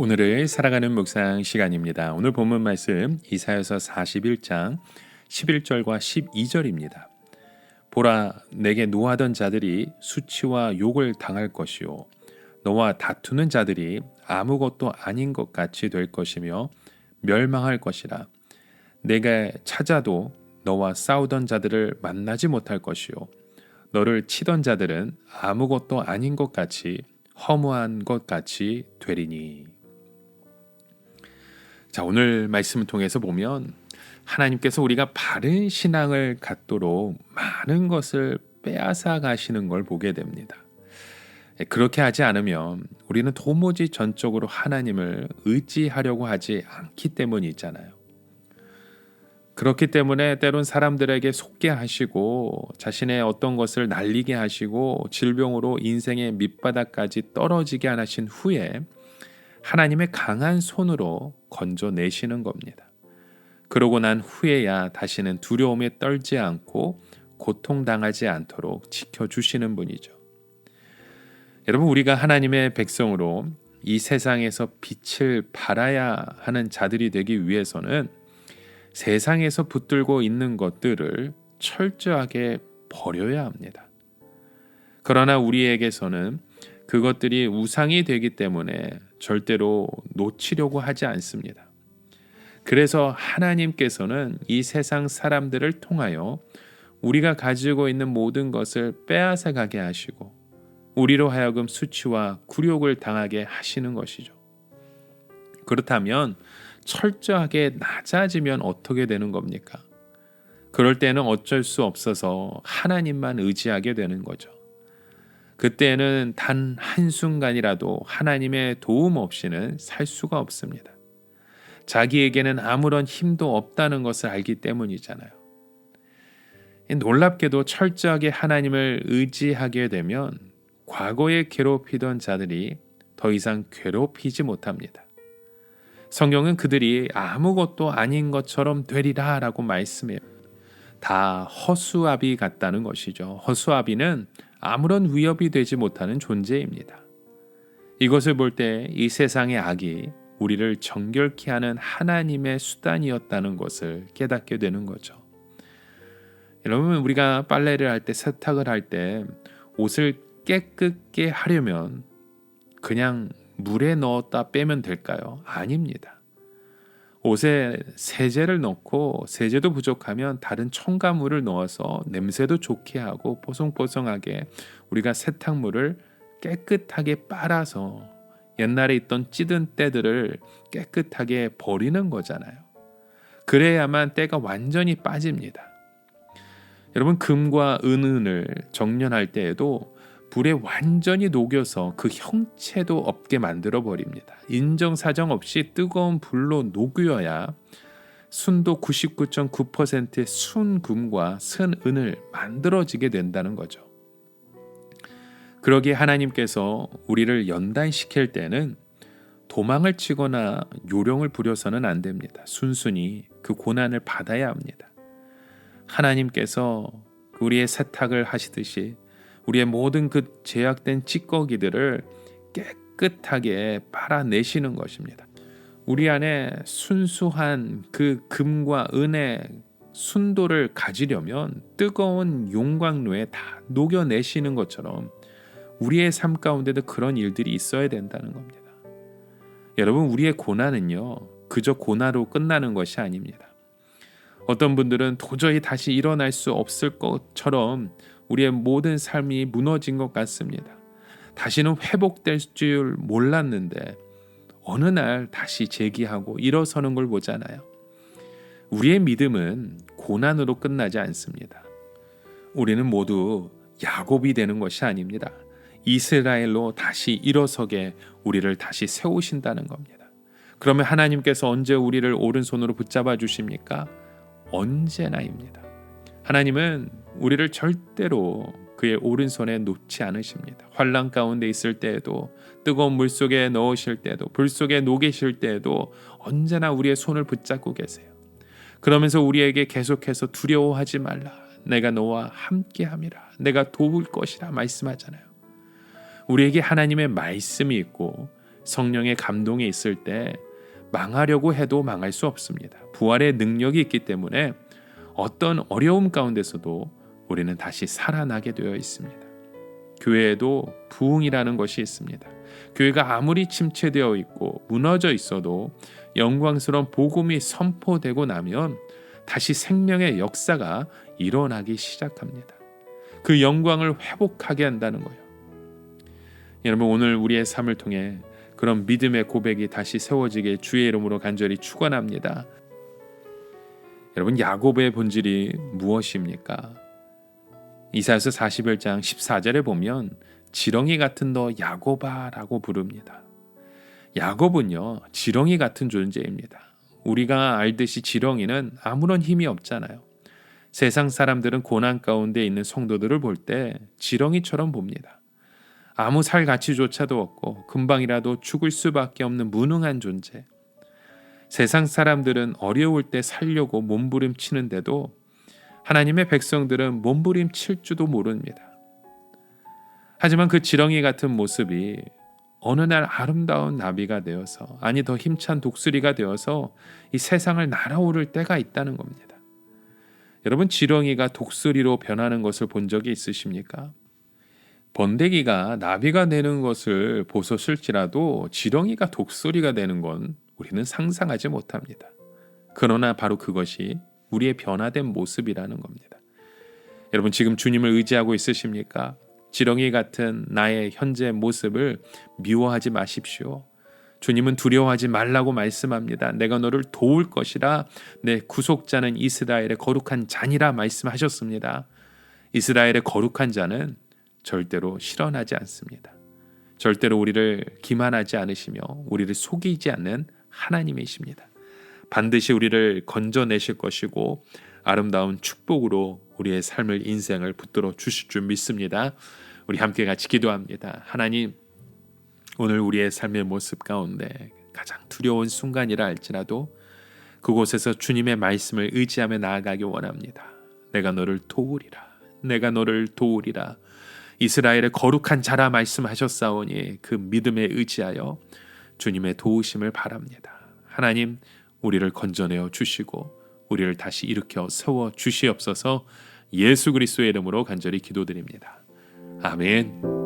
오늘을 살아가는 묵상 시간입니다. 오늘 본문 말씀 이사야서 41장 11절과 12절입니다. 보라, 내게 노하던 자들이 수치와 욕을 당할 것이요 너와 다투는 자들이 아무것도 아닌 것 같이 될 것이며 멸망할 것이라. 내가 찾아도 너와 싸우던 자들을 만나지 못할 것이요 너를 치던 자들은 아무것도 아닌 것 같이 허무한 것 같이 되리니. 자, 오늘 말씀을 통해서 보면 하나님께서 우리가 바른 신앙을 갖도록 많은 것을 빼앗아 가시는 걸 보게 됩니다. 그렇게 하지 않으면 우리는 도무지 전적으로 하나님을 의지하려고 하지 않기 때문이잖아요. 그렇기 때문에 때론 사람들에게 속게 하시고 자신의 어떤 것을 날리게 하시고 질병으로 인생의 밑바닥까지 떨어지게 하신 후에 하나님의 강한 손으로 건져내시는 겁니다. 그러고 난 후에야 다시는 두려움에 떨지 않고 고통당하지 않도록 지켜주시는 분이죠. 여러분, 우리가 하나님의 백성으로 이 세상에서 빛을 발하야 하는 자들이 되기 위해서는 세상에서 붙들고 있는 것들을 철저하게 버려야 합니다. 그러나 우리에게서는 그것들이 우상이 되기 때문에 절대로 놓치려고 하지 않습니다. 그래서 하나님께서는 이 세상 사람들을 통하여 우리가 가지고 있는 모든 것을 빼앗아 가게 하시고 우리로 하여금 수치와 굴욕을 당하게 하시는 것이죠. 그렇다면 철저하게 낮아지면 어떻게 되는 겁니까? 그럴 때는 어쩔 수 없어서 하나님만 의지하게 되는 거죠. 그때는 단 한순간이라도 하나님의 도움 없이는 살 수가 없습니다. 자기에게는 아무런 힘도 없다는 것을 알기 때문이잖아요. 놀랍게도 철저하게 하나님을 의지하게 되면 과거에 괴롭히던 자들이 더 이상 괴롭히지 못합니다. 성경은 그들이 아무것도 아닌 것처럼 되리라 라고 말씀해요. 다 허수아비 같다는 것이죠. 허수아비는 아무런 위협이 되지 못하는 존재입니다. 이것을 볼 때 이 세상의 악이 우리를 정결케 하는 하나님의 수단이었다는 것을 깨닫게 되는 거죠. 여러분, 우리가 빨래를 할 때, 세탁을 할 때 옷을 깨끗게 하려면 그냥 물에 넣었다 빼면 될까요? 아닙니다. 옷에 세제를 넣고 세제도 부족하면 다른 첨가물을 넣어서 냄새도 좋게 하고 뽀송뽀송하게 우리가 세탁물을 깨끗하게 빨아서 옛날에 있던 찌든 때들을 깨끗하게 버리는 거잖아요. 그래야만 때가 완전히 빠집니다. 여러분, 금과 은을 정련할 때에도 불에 완전히 녹여서 그 형체도 없게 만들어 버립니다. 인정사정 없이 뜨거운 불로 녹여야 순도 99.9%의 순금과 순은을 만들어지게 된다는 거죠. 그러기에 하나님께서 우리를 연단시킬 때는 도망을 치거나 요령을 부려서는 안 됩니다. 순순히 그 고난을 받아야 합니다. 하나님께서 우리의 세탁을 하시듯이 우리의 모든 그 제약된 찌꺼기들을 깨끗하게 빨아내시는 것입니다. 우리 안에 순수한 그 금과 은의 순도를 가지려면 뜨거운 용광로에 다 녹여내시는 것처럼 우리의 삶 가운데도 그런 일들이 있어야 된다는 겁니다. 여러분, 우리의 고난은요, 그저 고난으로 끝나는 것이 아닙니다. 어떤 분들은 도저히 다시 일어날 수 없을 것처럼 우리의 모든 삶이 무너진 것 같습니다. 다시는 회복될 줄 몰랐는데 어느 날 다시 재기하고 일어서는 걸 보잖아요. 우리의 믿음은 고난으로 끝나지 않습니다. 우리는 모두 야곱이 되는 것이 아닙니다. 이스라엘로 다시 일어서게 우리를 다시 세우신다는 겁니다. 그러면 하나님께서 언제 우리를 오른손으로 붙잡아 주십니까? 언제나입니다. 하나님은 우리를 절대로 그의 오른손에 놓지 않으십니다. 환난 가운데 있을 때에도, 뜨거운 물 속에 넣으실 때에도, 불 속에 녹이실 때에도 언제나 우리의 손을 붙잡고 계세요. 그러면서 우리에게 계속해서 두려워하지 말라, 내가 너와 함께함이라, 내가 도울 것이라 말씀하잖아요. 우리에게 하나님의 말씀이 있고 성령의 감동이 있을 때 망하려고 해도 망할 수 없습니다. 부활의 능력이 있기 때문에 어떤 어려움 가운데서도 우리는 다시 살아나게 되어 있습니다. 교회에도 부흥이라는 것이 있습니다. 교회가 아무리 침체되어 있고 무너져 있어도 영광스러운 복음이 선포되고 나면 다시 생명의 역사가 일어나기 시작합니다. 그 영광을 회복하게 한다는 거예요. 여러분, 오늘 우리의 삶을 통해 그런 믿음의 고백이 다시 세워지게 주의 이름으로 간절히 축원합니다. 여러분, 야곱의 본질이 무엇입니까? 이사야서 41장 14절에 보면 지렁이 같은 너 야곱아라고 부릅니다. 야곱은요, 지렁이 같은 존재입니다. 우리가 알듯이 지렁이는 아무런 힘이 없잖아요. 세상 사람들은 고난 가운데 있는 성도들을 볼 때 지렁이처럼 봅니다. 아무 살 가치조차도 없고 금방이라도 죽을 수밖에 없는 무능한 존재. 세상 사람들은 어려울 때 살려고 몸부림치는데도 하나님의 백성들은 몸부림칠 줄도 모릅니다. 하지만 그 지렁이 같은 모습이 어느 날 아름다운 나비가 되어서, 아니 더 힘찬 독수리가 되어서 이 세상을 날아오를 때가 있다는 겁니다. 여러분, 지렁이가 독수리로 변하는 것을 본 적이 있으십니까? 번데기가 나비가 되는 것을 보셨을지라도 지렁이가 독수리가 되는 건 우리는 상상하지 못합니다. 그러나 바로 그것이 우리의 변화된 모습이라는 겁니다. 여러분, 지금 주님을 의지하고 있으십니까? 지렁이 같은 나의 현재 모습을 미워하지 마십시오. 주님은 두려워하지 말라고 말씀합니다. 내가 너를 도울 것이라. 내 구속자는 이스라엘의 거룩한 자니라 말씀하셨습니다. 이스라엘의 거룩한 자는 절대로 실현하지 않습니다. 절대로 우리를 기만하지 않으시며 우리를 속이지 않는 하나님이십니다. 반드시 우리를 건져내실 것이고 아름다운 축복으로 우리의 삶을, 인생을 붙들어 주실 줄 믿습니다. 우리 함께 같이 기도합니다. 하나님, 오늘 우리의 삶의 모습 가운데 가장 두려운 순간이라 할지라도 그곳에서 주님의 말씀을 의지하며 나아가기 원합니다. 내가 너를 도우리라. 내가 너를 도우리라. 이스라엘의 거룩한 자라 말씀하셨사오니 그 믿음에 의지하여 주님의 도우심을 바랍니다. 하나님, 우리를 건져내어 주시고 우리를 다시 일으켜 세워 주시옵소서. 예수 그리스도의 이름으로 간절히 기도드립니다. 아멘.